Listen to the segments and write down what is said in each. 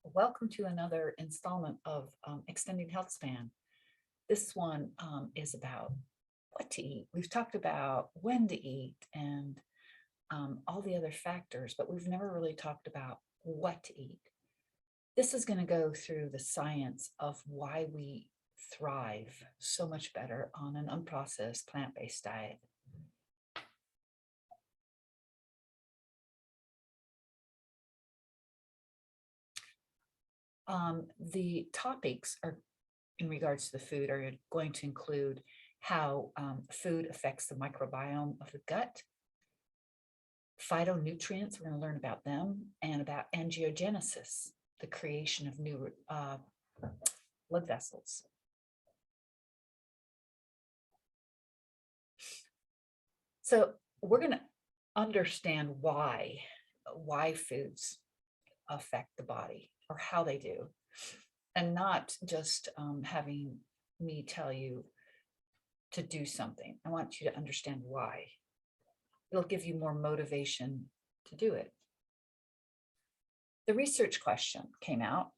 Welcome to another installment of Extending Healthspan. This one is about what to eat. We've talked about when to eat and all the other factors, but we've never really talked about what to eat. This is going to go through the science of why we thrive so much better on an unprocessed plant-based diet. The topics are in regards to the food are going to include how food affects the microbiome of the gut, phytonutrients, we're going to learn about them, and about angiogenesis, the creation of new blood vessels. So we're going to understand why foods affect the body or how they do, and not just having me tell you to do something. I want you to understand why. It'll give you more motivation to do it. The research question came out.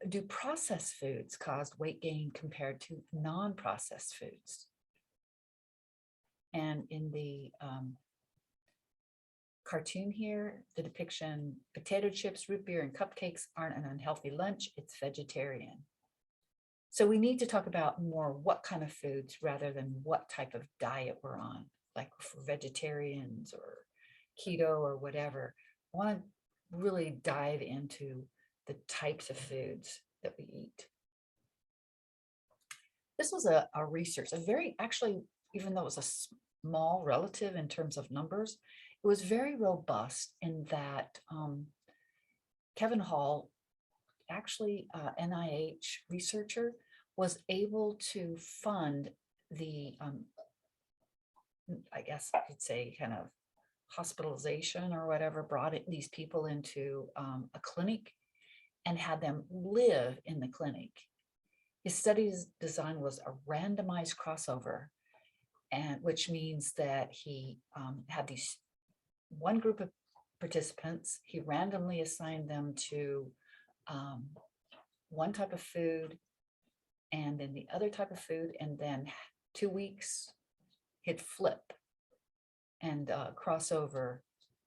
Do processed foods cause weight gain compared to non-processed foods? And in the cartoon here, the depiction, potato chips, root beer, and cupcakes aren't an unhealthy lunch, it's vegetarian. So we need to talk about more what kind of foods rather than what type of diet we're on, like for vegetarians or keto or whatever. I want to really dive into the types of foods that we eat. This was a research, actually, even though it was a small relative in terms of numbers, it was very robust in that Kevin Hall, actually NIH researcher, was able to fund the, I guess I could say, kind of hospitalization or whatever, brought these people into a clinic and had them live in the clinic. His study's design was a randomized crossover, and which means that he had these one group of participants, he randomly assigned them to one type of food and then the other type of food, and then 2 weeks he'd flip and cross over.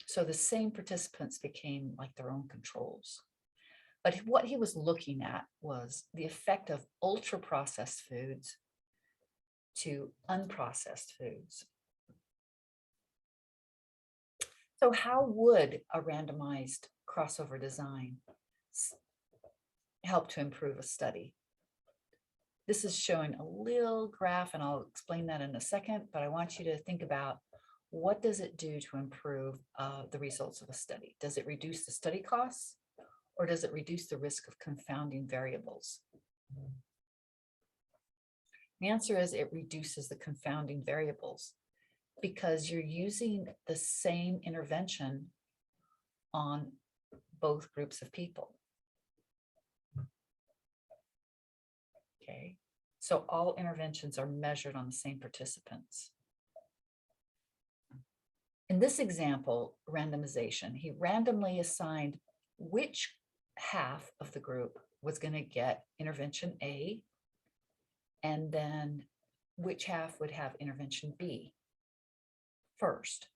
So the same participants became like their own controls. But what he was looking at was the effect of ultra processed foods to unprocessed foods. So how would a randomized crossover design help to improve a study? This is showing a little graph, and I'll explain that in a second, but I want you to think about what does it do to improve the results of a study? Does it reduce the study costs, or does it reduce the risk of confounding variables? The answer is it reduces the confounding variables because you're using the same intervention on both groups of people. Okay, so all interventions are measured on the same participants. In this example, randomization, he randomly assigned which half of the group was going to get intervention A, and then which half would have intervention B first.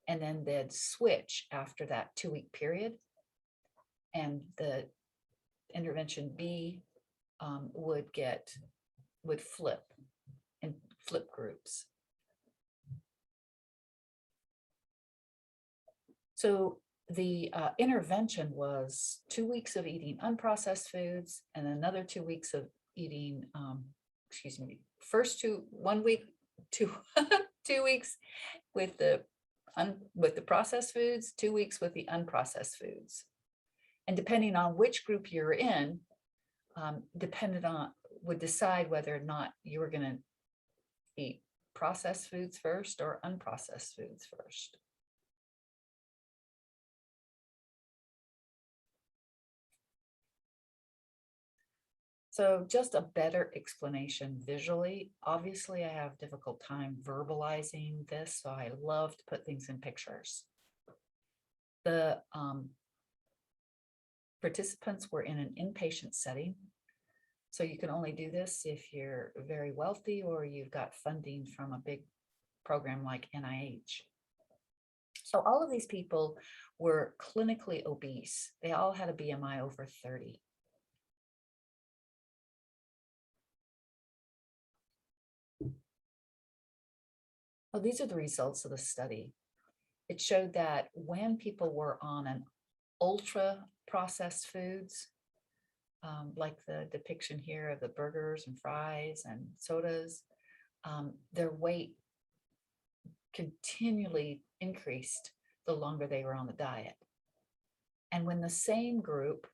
And then they'd switch after that 2-week period, and the intervention B would flip in flip groups. So the intervention was 2 weeks of eating unprocessed foods and another 2 weeks of eating, first 1 week, 2 weeks with the processed foods, 2 weeks with the unprocessed foods. And depending on which group you're in, would decide whether or not you were going to eat processed foods first or unprocessed foods first. So just a better explanation visually. Obviously, I have difficult time verbalizing this, so I love to put things in pictures. The Participants were in an inpatient setting. So you can only do this if you're very wealthy or you've got funding from a big program like NIH. So all of these people were clinically obese. They all had a BMI over 30. Well, these are the results of the study. It showed that when people were on an ultra processed foods, like the depiction here of the burgers and fries and sodas, their weight continually increased the longer they were on the diet. And when the same group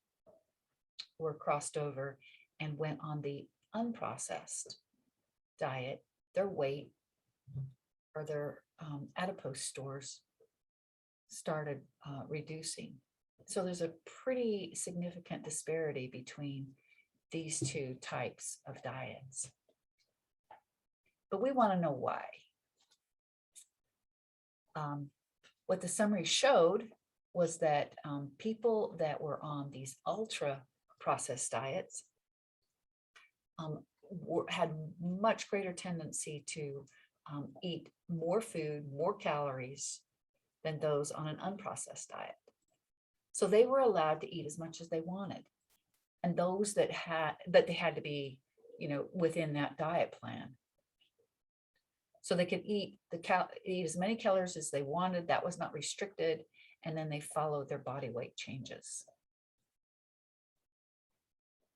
were crossed over and went on the unprocessed diet, their weight or their adipose stores started reducing. So there's a pretty significant disparity between these two types of diets. But we want to know why. What the summary showed was that people that were on these ultra processed diets had much greater tendency to eat more food, more calories than those on an unprocessed diet. So they were allowed to eat as much as they wanted. And those that they had to be, within that diet plan. So they could eat as many calories as they wanted. That was not restricted. And then they followed their body weight changes.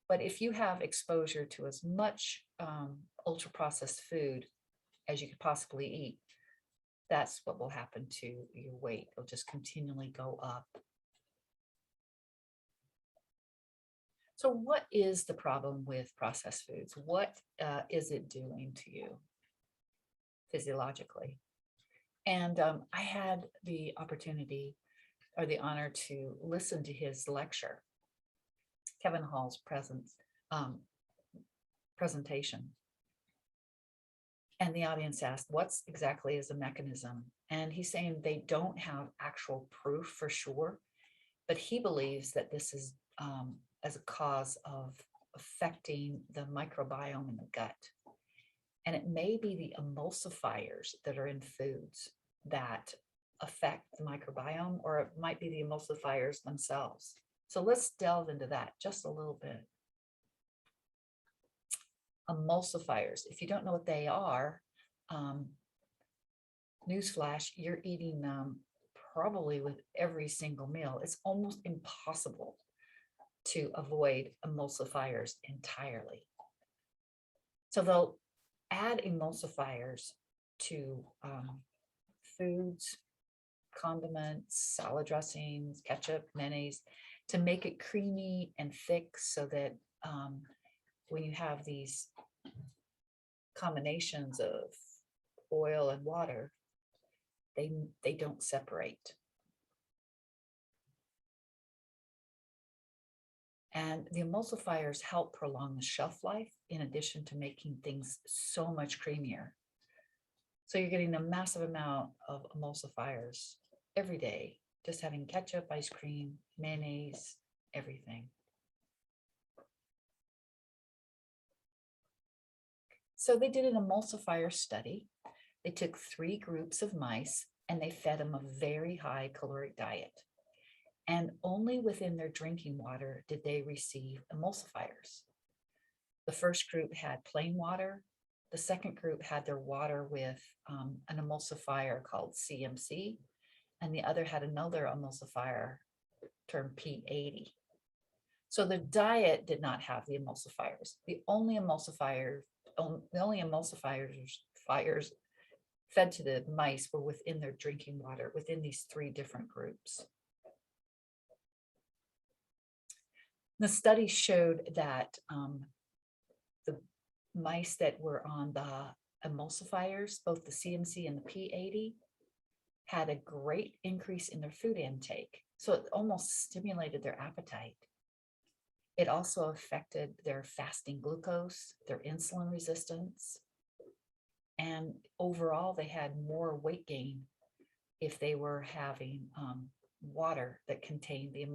But if you have exposure to as much ultra processed food as you could possibly eat, that's what will happen to your weight. It'll just continually go up. So what is the problem with processed foods? What is it doing to you physiologically? And I had the opportunity or the honor to listen to his lecture, Kevin Hall's presentation. And the audience asked, what's exactly is the mechanism? And he's saying they don't have actual proof for sure, but he believes that this is as a cause of affecting the microbiome in the gut. And it may be the emulsifiers that are in foods that affect the microbiome, or it might be the emulsifiers themselves. So let's delve into that just a little bit. Emulsifiers, if you don't know what they are, newsflash, you're eating them probably with every single meal. It's almost impossible to avoid emulsifiers entirely. So they'll add emulsifiers to foods, condiments, salad dressings, ketchup, mayonnaise, to make it creamy and thick so that when you have these combinations of oil and water, they don't separate. And the emulsifiers help prolong the shelf life in addition to making things so much creamier. So you're getting a massive amount of emulsifiers every day, just having ketchup, ice cream, mayonnaise, everything. So they did an emulsifier study. They took 3 groups of mice and they fed them a very high caloric diet. And only within their drinking water did they receive emulsifiers. The first group had plain water. The second group had their water with an emulsifier called CMC, and the other had another emulsifier termed P80. So the diet did not have the emulsifiers. The only emulsifiers fed to the mice were within their drinking water, within these 3 different groups. The study showed that the mice that were on the emulsifiers, both the CMC and the P80, had a great increase in their food intake. So it almost stimulated their appetite. It also affected their fasting glucose, their insulin resistance, and overall they had more weight gain if they were having water that contained the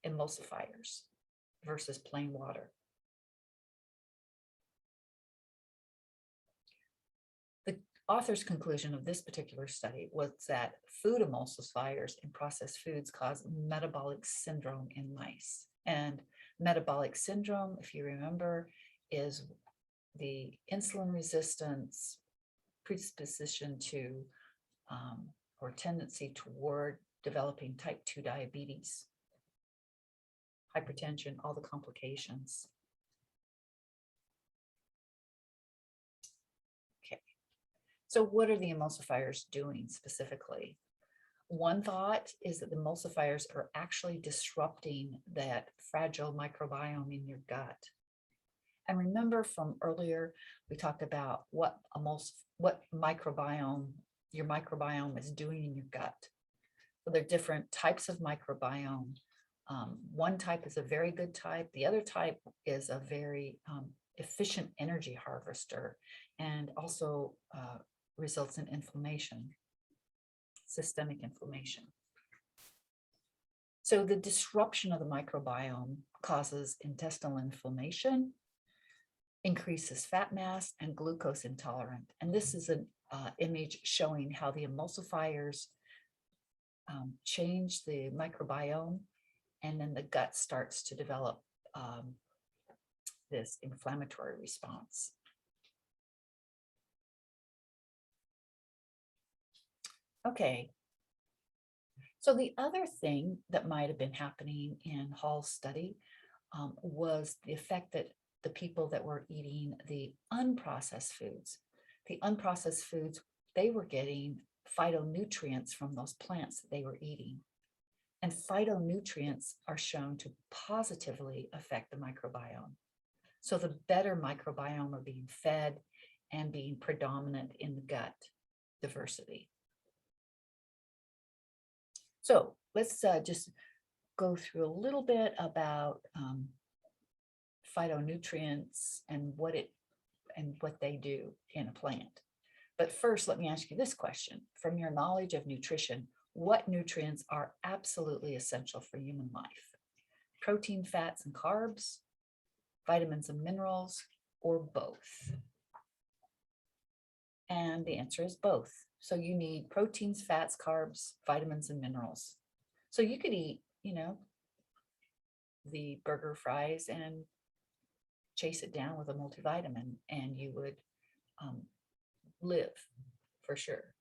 emulsifiers versus plain water. The author's conclusion of this particular study was that food emulsifiers in processed foods cause metabolic syndrome in mice. And metabolic syndrome, if you remember, is the insulin resistance, predisposition to or tendency toward developing type 2 diabetes, hypertension, all the complications. Okay, so what are the emulsifiers doing specifically? One thought is that the emulsifiers are actually disrupting that fragile microbiome in your gut. And remember from earlier, we talked about what microbiome, your microbiome is doing in your gut. So there are different types of microbiome. One type is a very good type. The other type is a very efficient energy harvester and also results in inflammation, systemic inflammation. So the disruption of the microbiome causes intestinal inflammation, increases fat mass, and glucose intolerant. And this is an image showing how the emulsifiers change the microbiome, and then the gut starts to develop this inflammatory response. Okay, so the other thing that might have been happening in Hall's study was the effect that the people that were eating the unprocessed foods, they were getting phytonutrients from those plants that they were eating. And phytonutrients are shown to positively affect the microbiome. So the better microbiome are being fed and being predominant in the gut diversity. So let's just go through a little bit about phytonutrients and what they do in a plant. But first, let me ask you this question. From your knowledge of nutrition, what nutrients are absolutely essential for human life? Protein, fats, and carbs, vitamins and minerals, or both? And the answer is both. So you need proteins, fats, carbs, vitamins, and minerals. So you could eat, the burger, fries, and chase it down with a multivitamin, and you would live for sure.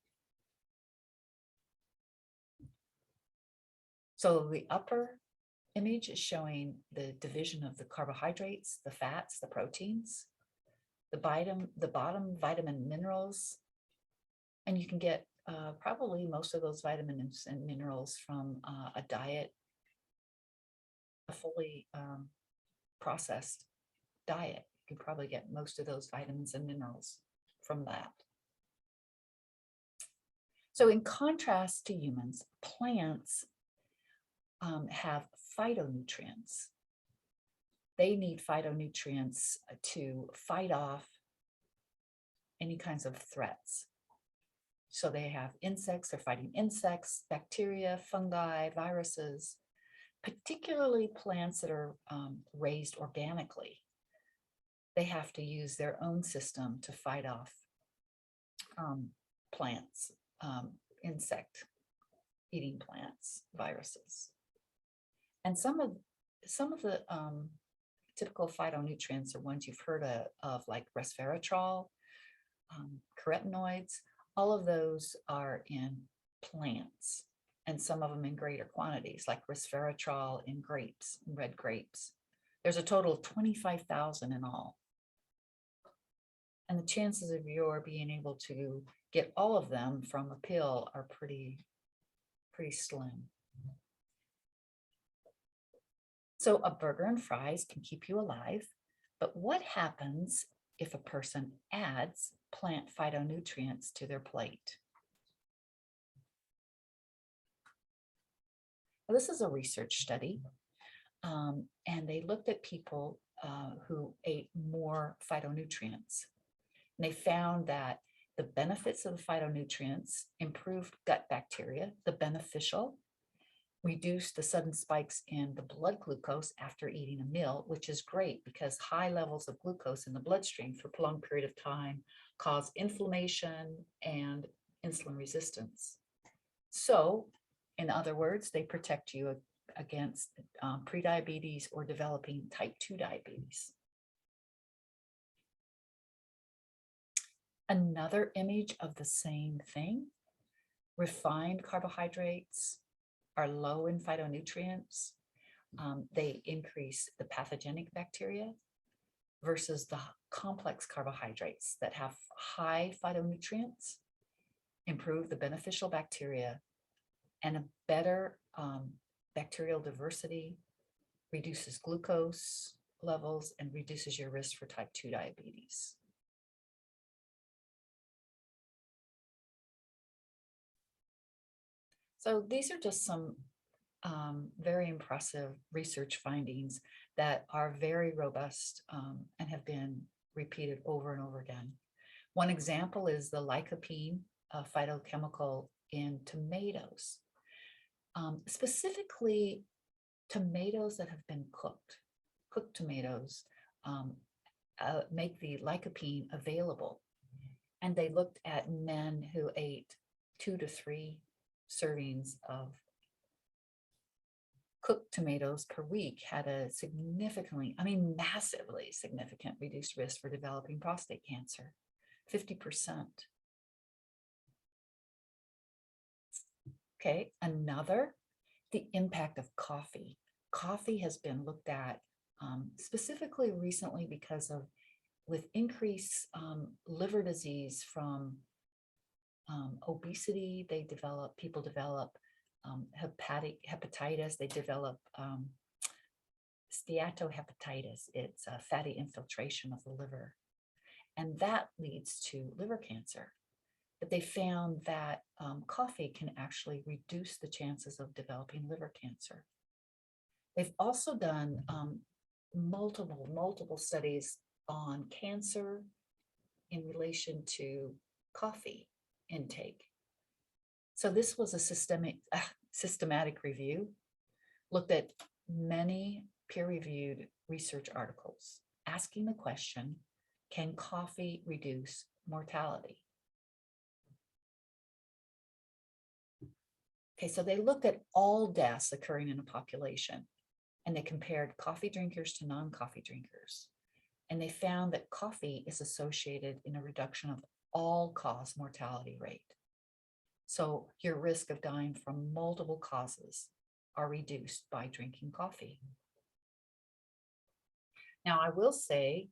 So the upper image is showing the division of the carbohydrates, the fats, the proteins, the bottom vitamin minerals, and you can get probably most of those vitamins and minerals from a diet, a fully processed diet. You can probably get most of those vitamins and minerals from that. So in contrast to humans, plants have phytonutrients. They need phytonutrients to fight off any kinds of threats. So they have insects, they're fighting insects, bacteria, fungi, viruses, particularly plants that are raised organically. They have to use their own system to fight off plants, insect-eating plants, viruses. And some of the typical phytonutrients are ones you've heard of like resveratrol, carotenoids. All of those are in plants, and some of them in greater quantities, like resveratrol in grapes, red grapes. There's a total of 25,000 in all. And the chances of your being able to get all of them from a pill are pretty slim. So a burger and fries can keep you alive, but what happens if a person adds plant phytonutrients to their plate? Well, this is a research study, and they looked at people who ate more phytonutrients. And they found that the benefits of the phytonutrients improved gut bacteria, the beneficial, reduce the sudden spikes in the blood glucose after eating a meal, which is great because high levels of glucose in the bloodstream for a prolonged period of time cause inflammation and insulin resistance. So, in other words, they protect you against prediabetes or developing type 2 diabetes. Another image of the same thing, refined carbohydrates are low in phytonutrients. They increase the pathogenic bacteria versus the complex carbohydrates that have high phytonutrients, improve the beneficial bacteria, and a better bacterial diversity, reduces glucose levels, and reduces your risk for type 2 diabetes. So these are just some very impressive research findings that are very robust and have been repeated over and over again. One example is the lycopene, a phytochemical in tomatoes, specifically tomatoes that have been cooked. Cooked tomatoes make the lycopene available. And they looked at men who ate 2 to 3 servings of cooked tomatoes per week had a significantly, massively significant reduced risk for developing prostate cancer, 50%. Okay, another, the impact of coffee. Coffee has been looked at specifically recently because of, with increased liver disease from obesity, people develop hepatitis, they develop steatohepatitis. It's a fatty infiltration of the liver, and that leads to liver cancer. But they found that coffee can actually reduce the chances of developing liver cancer. They've also done multiple studies on cancer in relation to coffee intake. So this was a systematic review, looked at many peer-reviewed research articles, asking the question, can coffee reduce mortality? Okay, so they looked at all deaths occurring in a population, and they compared coffee drinkers to non-coffee drinkers. And they found that coffee is associated in a reduction of all-cause mortality rate. So your risk of dying from multiple causes are reduced by drinking coffee. Now, I will say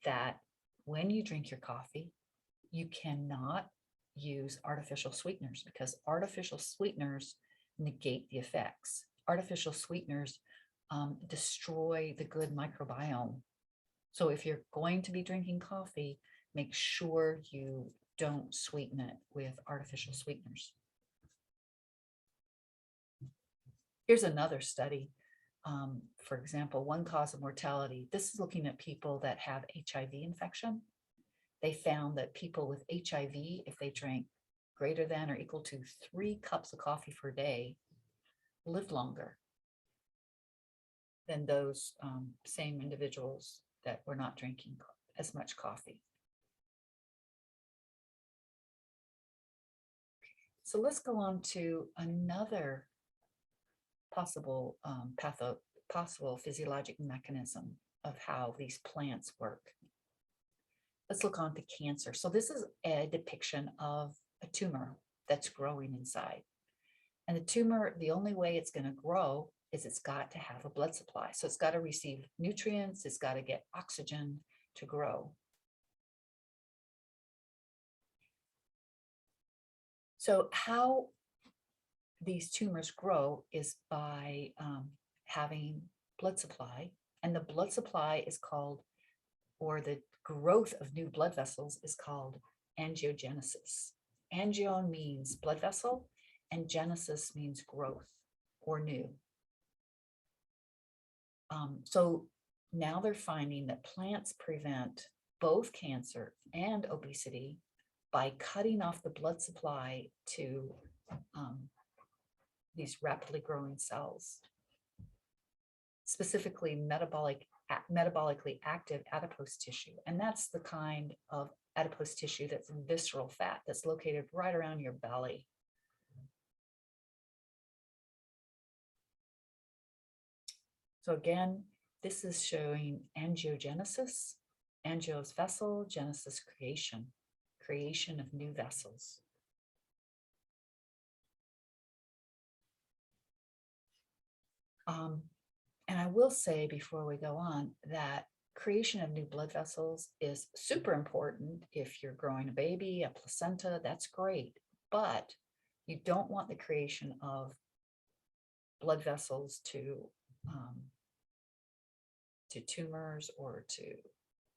that when you drink your coffee, you cannot use artificial sweeteners because artificial sweeteners negate the effects. Artificial sweeteners destroy the good microbiome. So if you're going to be drinking coffee, make sure you don't sweeten it with artificial sweeteners. Here's another study. For example, one cause of mortality. This is looking at people that have HIV infection. They found that people with HIV, if they drank greater than or equal to 3 cups of coffee per day, lived longer than those same individuals that were not drinking as much coffee. So let's go on to another possible physiologic mechanism of how these plants work. Let's look on to cancer. So this is a depiction of a tumor that's growing inside. And the tumor, the only way it's going to grow is it's got to have a blood supply. So it's got to receive nutrients, it's got to get oxygen to grow. So how these tumors grow is by having blood supply, and the blood supply is called, or the growth of new blood vessels is called angiogenesis. Angio means blood vessel, and genesis means growth or new. So now they're finding that plants prevent both cancer and obesity by cutting off the blood supply to these rapidly growing cells, specifically metabolically active adipose tissue. And that's the kind of adipose tissue that's visceral fat that's located right around your belly. So again, this is showing angiogenesis. Angio is vessel, genesis creation, creation of new vessels. And I will say before we go on that creation of new blood vessels is super important. If you're growing a baby, a placenta, that's great. But you don't want the creation of blood vessels to tumors or to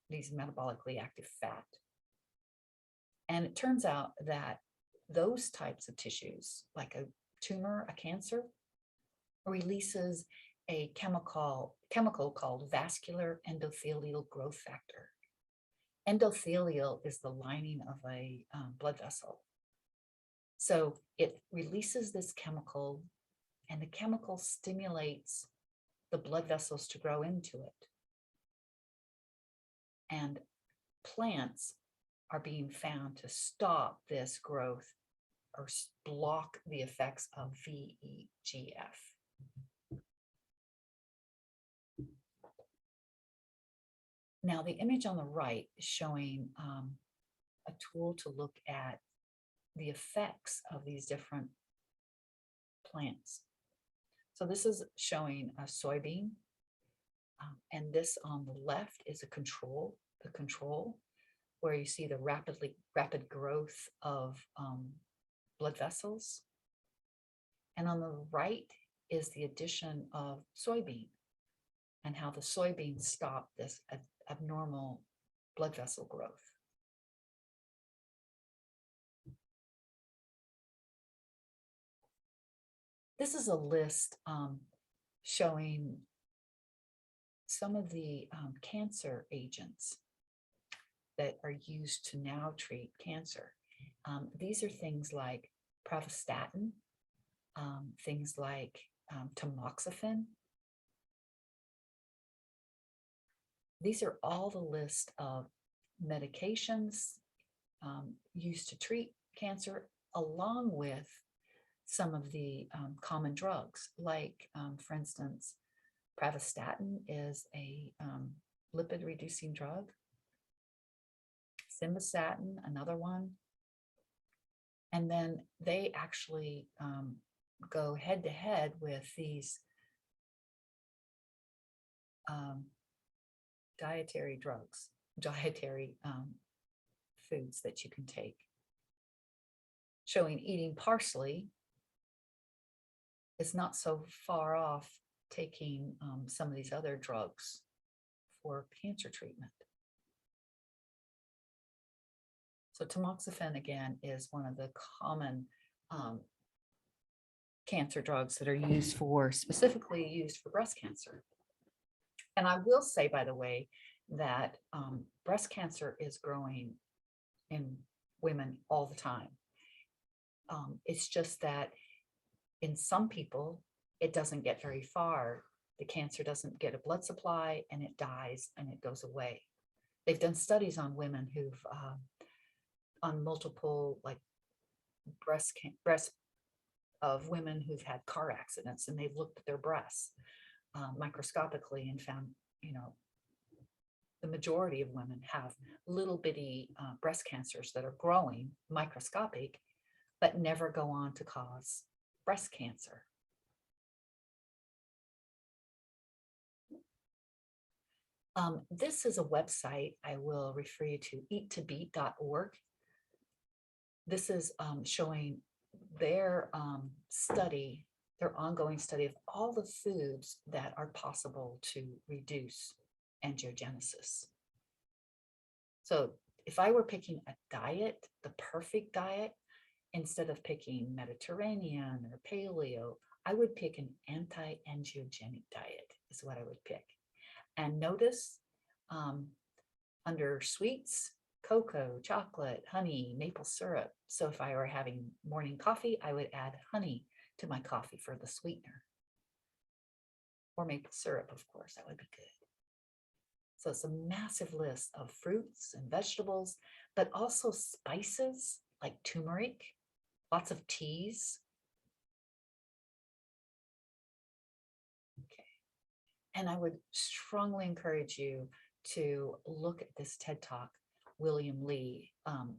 these metabolically active fat. And it turns out that those types of tissues, like a tumor, a cancer, releases a chemical called vascular endothelial growth factor. Endothelial is the lining of a blood vessel. So it releases this chemical, and the chemical stimulates the blood vessels to grow into it. And plants are being found to stop this growth or block the effects of VEGF. Now, the image on the right is showing a tool to look at the effects of these different plants. So this is showing a soybean, and this on the left is a control, the control, where you see the rapid growth of blood vessels. And on the right is the addition of soybean and how the soybean stopped this abnormal blood vessel growth. This is a list showing some of the cancer agents that are used to now treat cancer. These are things like pravastatin, things like tamoxifen. These are all the list of medications used to treat cancer, along with some of the common drugs, like, for instance, pravastatin is a lipid-reducing drug. Simvastatin, another one. And then they actually go head-to-head with these dietary drugs, dietary foods that you can take, showing eating parsley is not so far off taking some of these other drugs for cancer treatment. So tamoxifen, again, is one of the common cancer drugs that are used for, specifically used for breast cancer. And I will say, by the way, that breast cancer is growing in women all the time. It's just that in some people, it doesn't get very far. The cancer doesn't get a blood supply and it dies and it goes away. They've done studies on women who've, on multiple like breast of women who've had car accidents, and they've looked at their breasts microscopically and found, the majority of women have little bitty breast cancers that are growing microscopic, but never go on to cause breast cancer. This is a website I will refer you to, eattobeat.org. This is showing their study, their ongoing study of all the foods that are possible to reduce angiogenesis. So if I were picking a diet, the perfect diet, instead of picking Mediterranean or paleo, I would pick an anti-angiogenic diet is what I would pick. And notice under sweets, cocoa, chocolate, honey, maple syrup. So if I were having morning coffee, I would add honey to my coffee for the sweetener. Or maple syrup, of course, that would be good. So it's a massive list of fruits and vegetables, but also spices like turmeric, lots of teas. Okay. And I would strongly encourage you to look at this TED Talk, William Li.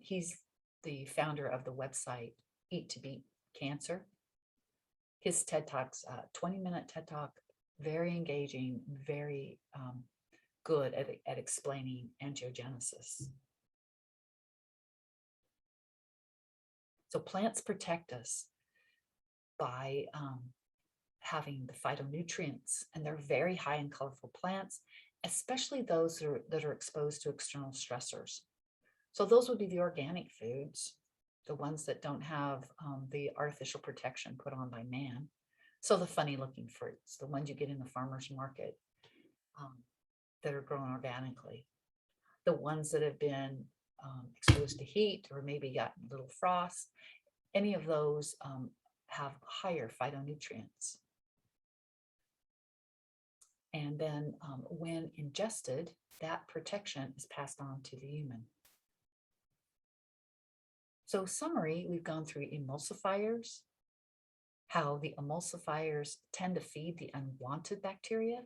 He's the founder of the website Eat to Beat Cancer. His TED Talk's 20-minute TED Talk, very engaging, very good at explaining angiogenesis. So plants protect us by having the phytonutrients, and they're very high in colorful plants, especially those that are exposed to external stressors. So those would be the organic foods, the ones that don't have the artificial protection put on by man. So the funny looking fruits, the ones you get in the farmer's market that are grown organically, the ones that have been exposed to heat or maybe gotten a little frost, any of those have higher phytonutrients. And then when ingested, that protection is passed on to the human. So summary, we've gone through emulsifiers, how the emulsifiers tend to feed the unwanted bacteria,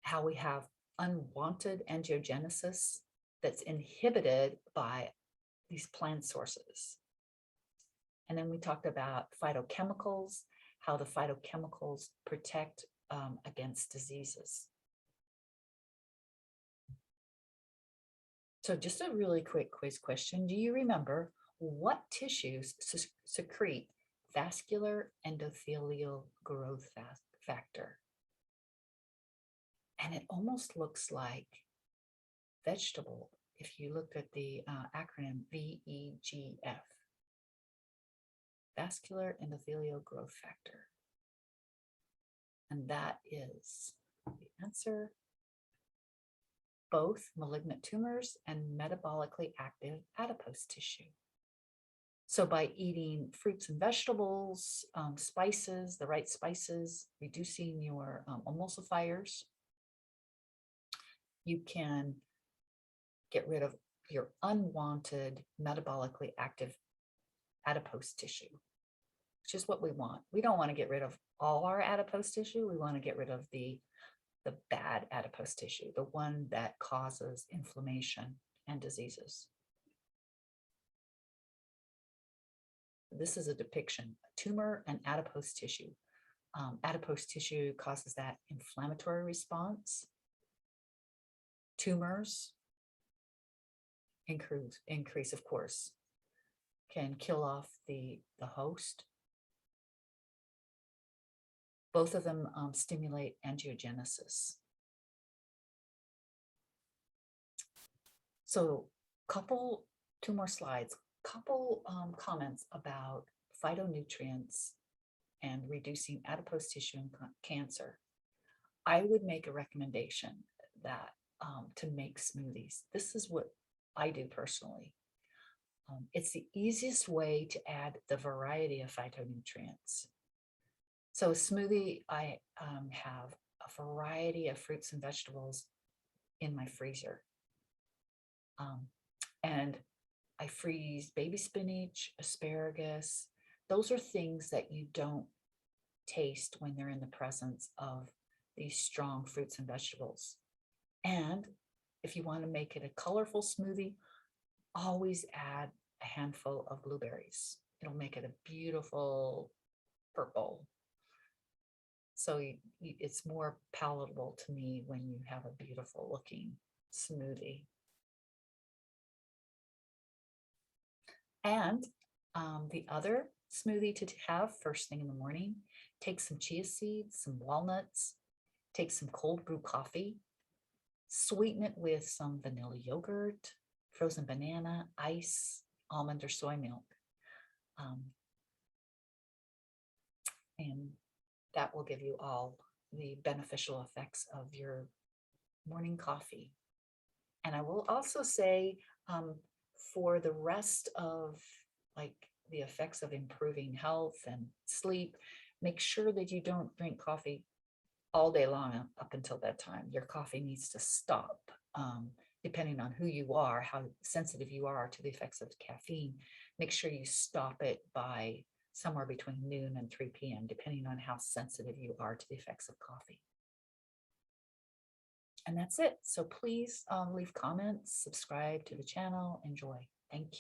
how we have unwanted angiogenesis that's inhibited by these plant sources. And then we talked about phytochemicals, how the phytochemicals protect against diseases. So just a really quick quiz question. Do you remember what tissues secrete vascular endothelial growth factor? And it almost looks like vegetable if you looked at the acronym VEGF, vascular endothelial growth factor. And that is the answer. Both malignant tumors and metabolically active adipose tissue. So by eating fruits and vegetables, spices, the right spices, reducing your emulsifiers, you can get rid of your unwanted metabolically active adipose tissue, which is what we want. We don't want to get rid of all our adipose tissue. We want to get rid of the bad adipose tissue, the one that causes inflammation and diseases. This is a depiction, a tumor and adipose tissue. Adipose tissue causes that inflammatory response. Tumors increase, of course, can kill off the host. Both of them stimulate angiogenesis. So two more slides, couple comments about phytonutrients and reducing adipose tissue in cancer. I would make a recommendation that to make smoothies. This is what I do personally. It's the easiest way to add the variety of phytonutrients. So a smoothie, I have a variety of fruits and vegetables in my freezer. And I freeze baby spinach, asparagus. Those are things that you don't taste when they're in the presence of these strong fruits and vegetables. And if you want to make it a colorful smoothie, always add a handful of blueberries. It'll make it a beautiful purple. So it's more palatable to me when you have a beautiful looking smoothie. And the other smoothie to have first thing in the morning, take some chia seeds, some walnuts, take some cold brew coffee, sweeten it with some vanilla yogurt, frozen banana, ice, almond or soy milk. And that will give you all the beneficial effects of your morning coffee. And I will also say for the rest of like the effects of improving health and sleep, make sure that you don't drink coffee all day long up until bedtime. Your coffee needs to stop. Depending on who you are, how sensitive you are to the effects of caffeine, make sure you stop it by somewhere between noon and 3 p.m., depending on how sensitive you are to the effects of coffee. And that's it. So please leave comments, subscribe to the channel, enjoy. Thank you.